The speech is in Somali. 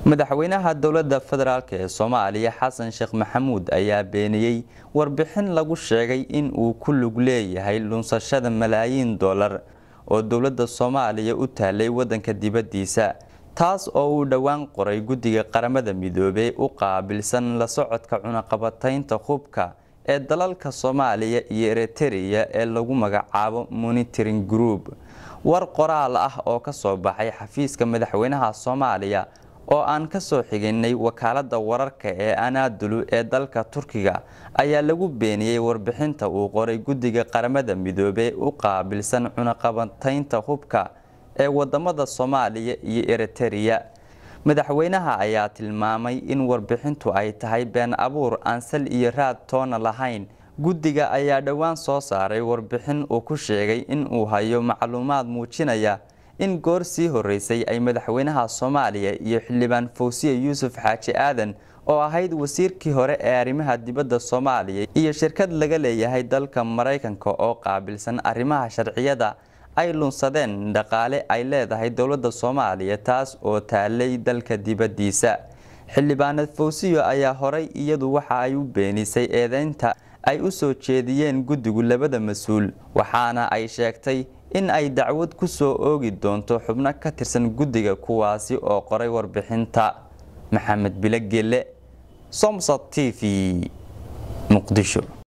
madaxweynaha dowladda federaalka ee Soomaaliya Xasan Sheekh Maxamuud ayaa beeniyay warbixin lagu sheegay in uu ku lug leeyahay lunsashada malaayiin dollar oo dowladda Soomaaliya u taalay wadanka dibadiisa taas oo uu dhawaan qoray guddiga qaramada midoobay u qaabilsan la socodka cunaqabataynta hubka ee dalalka Soomaaliya iyo Eritrea ee lagu magacaabo Monitoring Group war qoraal ah oo ka soo baxay xafiiska madaxweynaha Soomaaliya oo aan ka soo xigeynay wakaaladda wararka ee Anadolu ee dalka Turkiga ayaa lagu beeniyay warbixinta uu qoray guddiga qaramada midoobay u qaabilsan cunaqabataynta hubka ee wadamada Soomaaliya iyo Eritrea madaxweynaha ayaa tilmaamay in warbixintu ay tahay been abuur aan sal iyo raad toona lahayn guddiga ayaa dhawaan soo saaray warbixin uu ku sheegay in uu hayo macluumaad muujinaya in goor sii horeysay ay madaxweynaha Soomaaliya iyo xildhibaan Fawziya Yuusuf Xaaji Aadan oo ahayd wasiirkii hore ee arrimaha dibadda Soomaaliya iyo shirkad laga leeyahay dalka Mareykanka oo qaabilsan arrimaha sharciyada ay lunsadeen dhaqaale ay leedahay dowladda Soomaaliya taas oo taalay dalka dibadiisa xildhibaanad Fawziya ayaa horay iyadu waxa ay u beenisay eedeynta ay u soo jeediyeen guddigu labada mas'uul waxaana ay sheegtay in ay dacwad ku soo oogi doonto xubno ka tirsan guddiga kuwaasi oo qoray warbixinta Maxamed Bilagele Somsa TV Muqdisho.